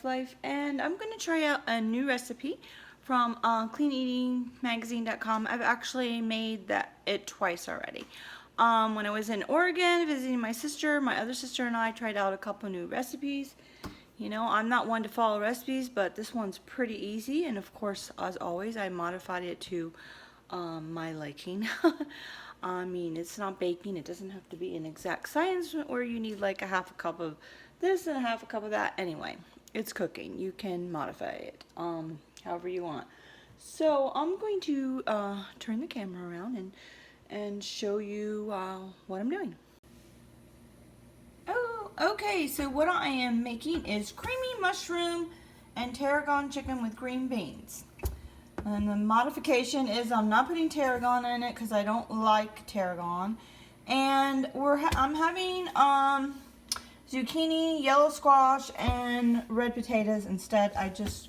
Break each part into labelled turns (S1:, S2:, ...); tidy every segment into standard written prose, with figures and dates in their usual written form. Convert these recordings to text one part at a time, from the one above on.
S1: Life, and I'm going to try out a new recipe from cleaneatingmagazine.com. I've actually made it twice already. When I was in Oregon visiting my sister, my other sister and I tried out a couple new recipes. You know, I'm not one to follow recipes, but this one's pretty easy, and of course, as always, I modified it to my liking. I mean, it's not baking. It doesn't have to be an exact science where you need like a half a cup of this and a half a cup of that. Anyway, it's cooking. You can modify it however you want. So I'm going to turn the camera around and show you what I'm doing. Oh, okay. So what I am making is creamy mushroom and tarragon chicken with green beans. And the modification is I'm not putting tarragon in it because I don't like tarragon. And I'm having zucchini, yellow squash, and red potatoes instead. I just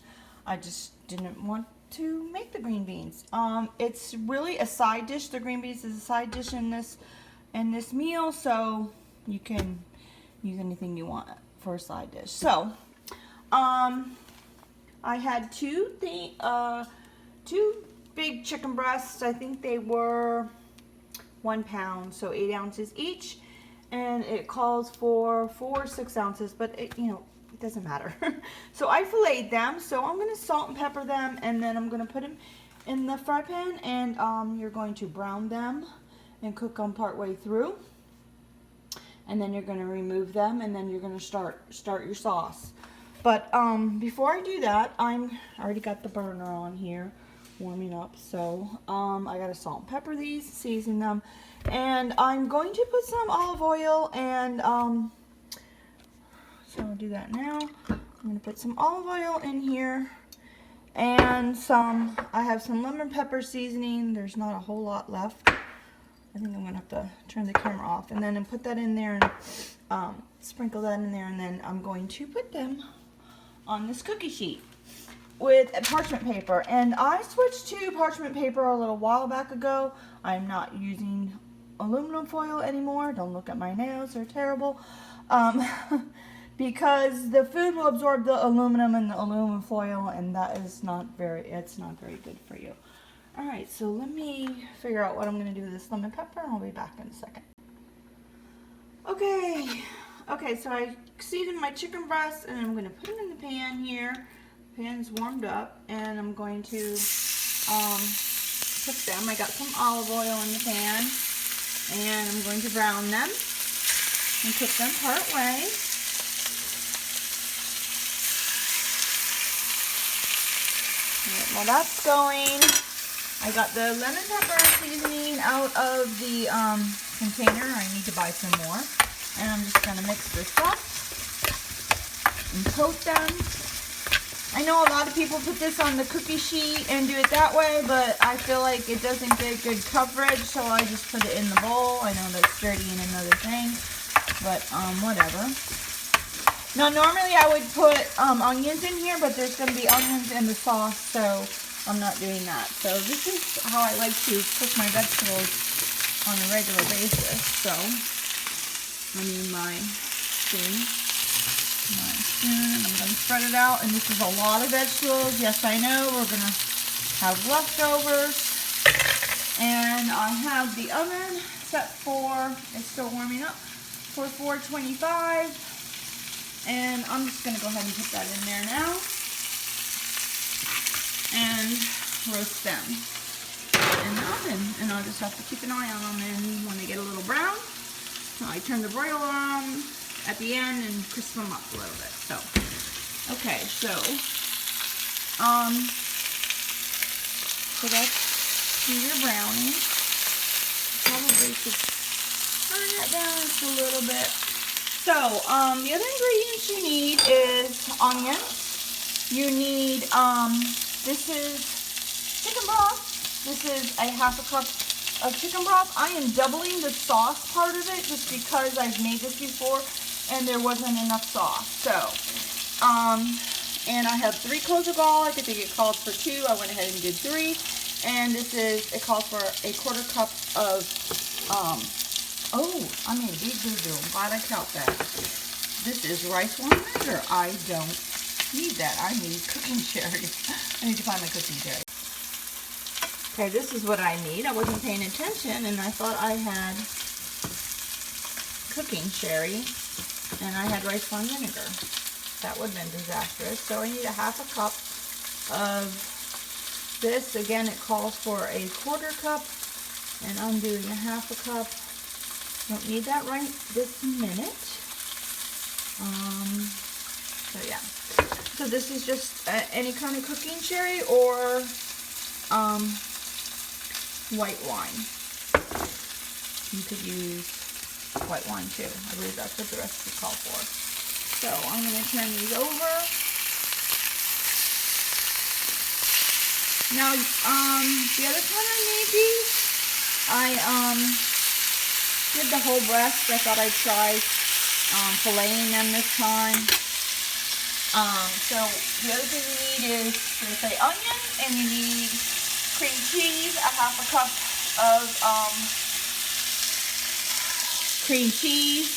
S1: didn't want to make the green beans. It's really a side dish. The green beans is a side dish in this meal, so you can use anything you want for a side dish. So I had two big chicken breasts. I think they were 1 pound, so 8 ounces each, and it calls for 4 6 ounces, but it doesn't matter. So I filleted them, so I'm going to salt and pepper them, and then I'm going to put them in the fry pan, and you're going to brown them and cook them part way through, and then you're going to remove them, and then you're going to start your sauce. But before I do that, I already got the burner on here warming up, so I got to salt and pepper these, season them, and I'm going to put some olive oil, and so I'll do that now. I'm going to put some olive oil in here, and I have some lemon pepper seasoning. There's not a whole lot left. I think I'm going to have to turn the camera off, and then put that in there, and sprinkle that in there, and then I'm going to put them on this cookie sheet with a parchment paper. And I switched to parchment paper a little while back ago. I'm not using aluminum foil anymore. Don't look at my nails, they're terrible. Because the food will absorb the aluminum and the aluminum foil, and that is it's not very good for you. Alright, so let me figure out what I'm going to do with this lemon pepper, and I'll be back in a second. Okay, so I seasoned my chicken breasts, and I'm going to put them in the pan here. The pan's warmed up, and I'm going to cook them. I got some olive oil in the pan, and I'm going to brown them and cook them part way. Right, while that's going, I got the lemon pepper seasoning out of the container. I need to buy some more. And I'm just going to mix this up and coat them. I know a lot of people put this on the cookie sheet and do it that way, but I feel like it doesn't get good coverage, so I just put it in the bowl. I know that's dirty and another thing, but whatever. Now normally I would put onions in here, but there's going to be onions in the sauce, so I'm not doing that. So this is how I like to cook my vegetables on a regular basis. So I need my spoon, and I'm going to spread it out, and this is a lot of vegetables. Yes, I know, we're going to have leftovers, and I have the oven set it's still warming up, for 425, and I'm just going to go ahead and put that in there now, and roast them in the oven, and I'll just have to keep an eye on them, and when they get a little brown, I turn the broiler on at the end and crisp them up a little bit. So, okay, so that's your browning. Probably should turn that down just a little bit. So, the other ingredients you need is onions. You need, this is chicken broth. This is a half a cup of chicken broth. I am doubling the sauce part of it just because I've made this before and there wasn't enough sauce. So, and I have 3 cloves of garlic. I think it calls for 2. I went ahead and did 3. And it calls for a 1/4 cup of, I made a big boo-boo. I'm glad I caught that. This is rice wine vinegar. I don't need that. I need cooking cherries. I need to find my cooking cherries. Okay, this is what I need. I wasn't paying attention and I thought I had cooking cherry and I had rice wine vinegar. That would have been disastrous. So I need a half a cup of this. Again, it calls for a quarter cup and I'm doing a half a cup. Don't need that right this minute. So yeah. So this is just any kind of cooking cherry or white wine. You could use white wine too. I believe that's what the recipe calls for. So I'm going to turn these over. Now, the other time I made these, I did the whole breast. I thought I'd try filleting them this time. So the other thing you need is, say, onion, and you need cream cheese, a half a cup of cream cheese.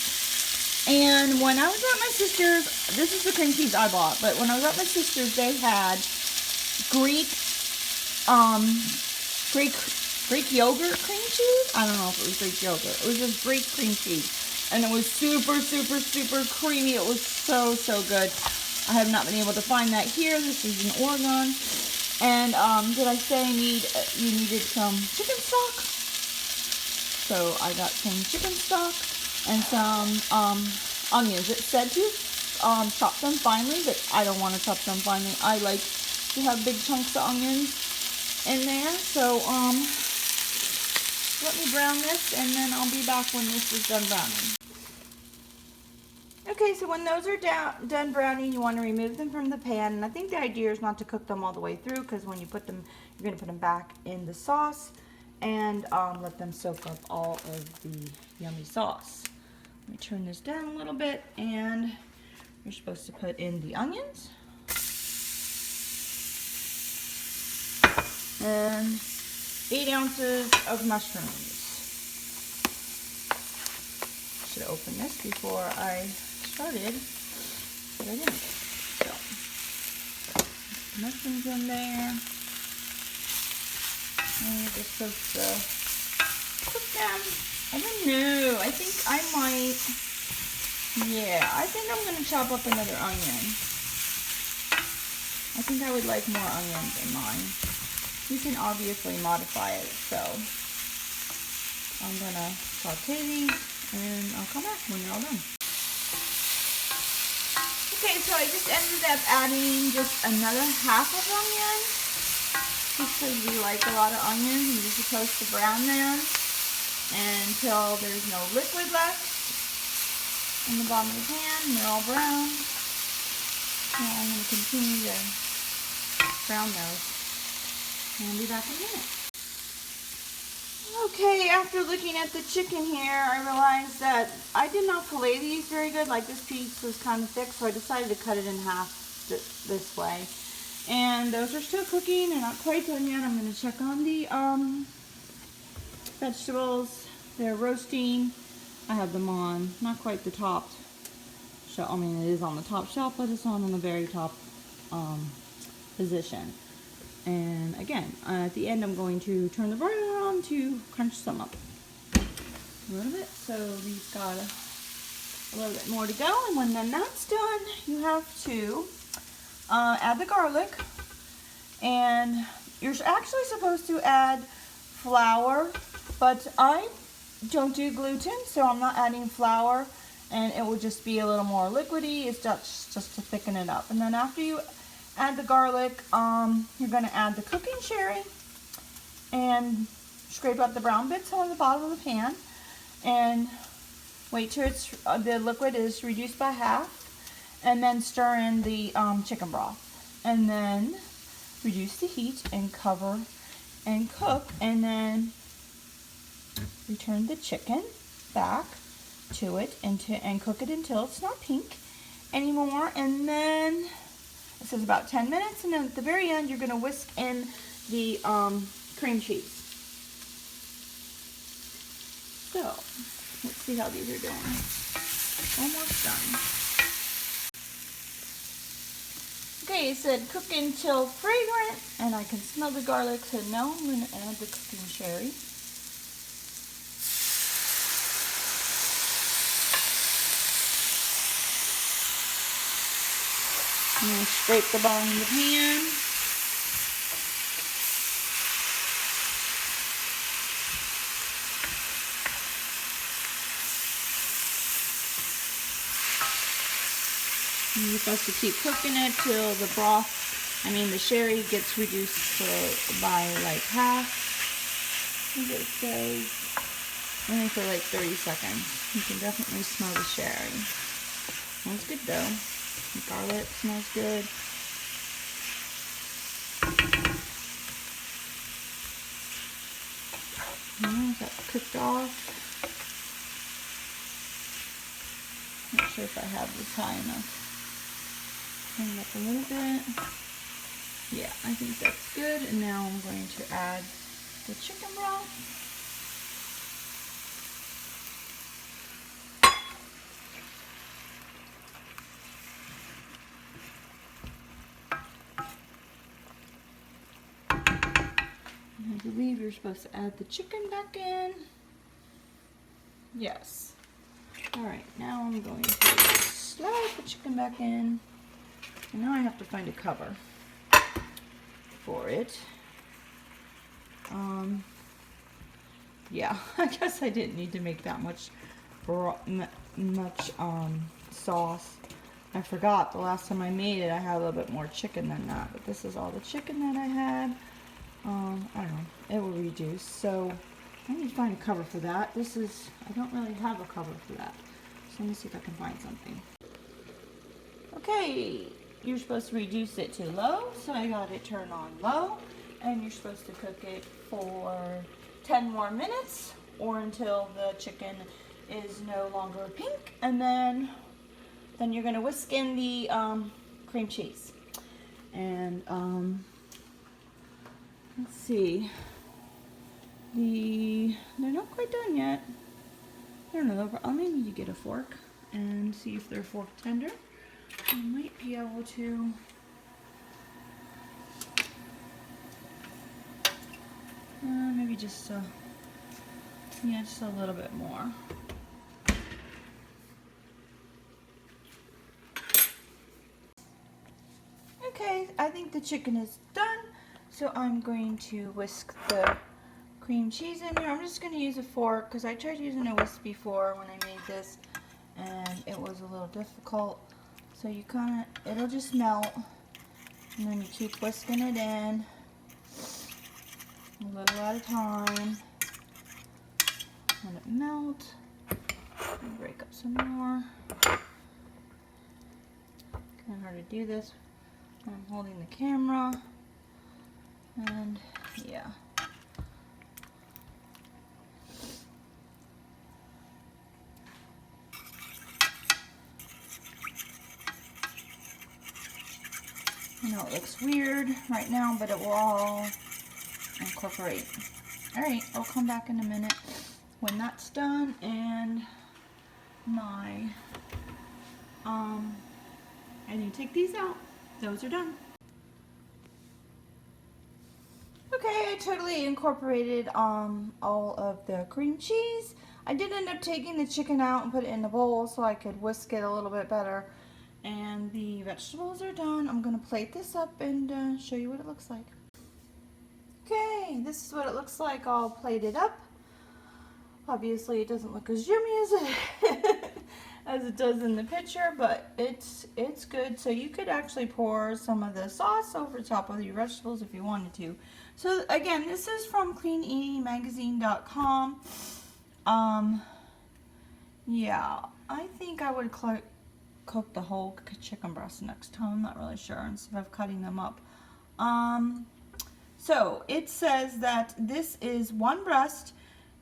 S1: And when I was at my sister's, this is the cream cheese I bought, but when I was at my sister's, they had Greek yogurt cream cheese. I don't know if it was Greek yogurt. It was just Greek cream cheese. And it was super, super, super creamy. It was so, so good. I have not been able to find that here. This is in Oregon. And did I say you needed some chicken stock? So I got some chicken stock and some onions. It said to chop them finely, but I don't want to chop them finely. I like to have big chunks of onions in there. So let me brown this and then I'll be back when this is done browning. Okay, so when those are done browning, you want to remove them from the pan. And I think the idea is not to cook them all the way through, because when you put them, you're going to put them back in the sauce and let them soak up all of the yummy sauce. Let me turn this down a little bit, and you're supposed to put in the onions. And 8 ounces of mushrooms. Should have opened this before I started, but I didn't. So, mushrooms in there. And we're just supposed to cook them. I don't know. I think I might. Yeah, I think I'm going to chop up another onion. I think I would like more onions in mine. You can obviously modify it, so I'm going to saute these and I'll come back when they're all done. Okay, so I just ended up adding just another half of onion. Just because we like a lot of onions, you're just supposed to brown them until there's no liquid left in the bottom of the pan. They're all brown. And I'm going to continue to brown those. And I'll be back in a minute. Okay, after looking at the chicken here, I realized that I did not fillet these very good. Like, this piece was kind of thick, so I decided to cut it in half this way. And those are still cooking. They're not quite done yet. I'm going to check on the vegetables. They're roasting. I have them on not quite the top shelf. I mean, it is on the top shelf, but it's on the very top position. And again, at the end, I'm going to turn the broiler on to crunch some up a little bit. So these got a little bit more to go. And when then that's done, you have to add the garlic. And you're actually supposed to add flour, but I don't do gluten, so I'm not adding flour. And it will just be a little more liquidy. It's just to thicken it up. And then after you add the garlic, you're going to add the cooking cherry and scrape up the brown bits on the bottom of the pan and wait till the liquid is reduced by half, and then stir in the chicken broth and then reduce the heat and cover and cook, and then return the chicken back to it and cook it until it's not pink anymore. And then it says about 10 minutes, and then at the very end, you're going to whisk in the cream cheese. So, let's see how these are doing. Almost done. Okay, it said cook until fragrant, and I can smell the garlic, so now I'm going to add the cooking sherry. I'm going to scrape the bottom of the pan. You're supposed to keep cooking it till the the sherry gets reduced by like half. I think it says only for like 30 seconds. You can definitely smell the sherry. Smells good though. The garlic smells good. That's cooked off. Not sure if I have this high enough. Bring it up a little bit. Yeah, I think that's good. And now I'm going to add the chicken broth. And I believe you're supposed to add the chicken back in. Yes. Alright, now I'm going to slide the chicken back in. And now I have to find a cover for it. Yeah, I guess I didn't need to make that much sauce. I forgot the last time I made it I had a little bit more chicken than that, but this is all the chicken that I had. I don't know, it will reduce, so I need to find a cover for that. I don't really have a cover for that, so let me see if I can find something. Okay, you're supposed to reduce it to low, so I got it turned on low, and you're supposed to cook it for 10 more minutes or until the chicken is no longer pink, and then you're going to whisk in the cream cheese. And let's see, they're not quite done yet. I don't know, I may need to get a fork and see if they're fork tender. I might be able to maybe just a little bit more. Okay, I think the chicken is done, so I'm going to whisk the cream cheese in there. I'm just going to use a fork because I tried using a whisk before when I made this and it was a little difficult. So it'll just melt, and then you keep whisking it in a little at a time. Let it melt. Break up some more. Kind of hard to do this when I'm holding the camera. And yeah. I know it looks weird right now, but it will all incorporate. Alright, I'll come back in a minute when that's done and my I need to take these out. Those are done. Okay, I totally incorporated all of the cream cheese. I did end up taking the chicken out and put it in the bowl so I could whisk it a little bit better. And the vegetables are done. I'm going to plate this up and show you what it looks like. Okay, this is what it looks like all plated up. Obviously it doesn't look as yummy as it does in the picture, but it's good. So you could actually pour some of the sauce over top of your vegetables if you wanted to. So again, this is from cleaneatingmagazine.com. Yeah, I think I would cook the whole chicken breast next time. I'm not really sure instead of cutting them up. So it says that this is one breast,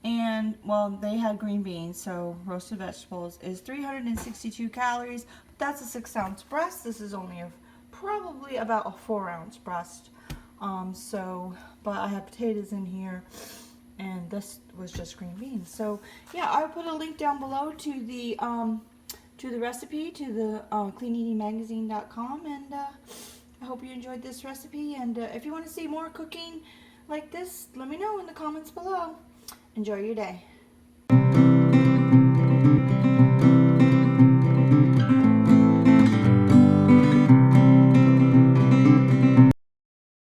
S1: and well, they had green beans, so roasted vegetables is 362 calories. But that's a 6-ounce breast. This is only probably about a 4-ounce breast. But I have potatoes in here, and this was just green beans. So yeah, I'll put a link down below to the recipe, to the cleaneatingmagazine.com, and I hope you enjoyed this recipe, and if you want to see more cooking like this, let me know in the comments below. Enjoy your day.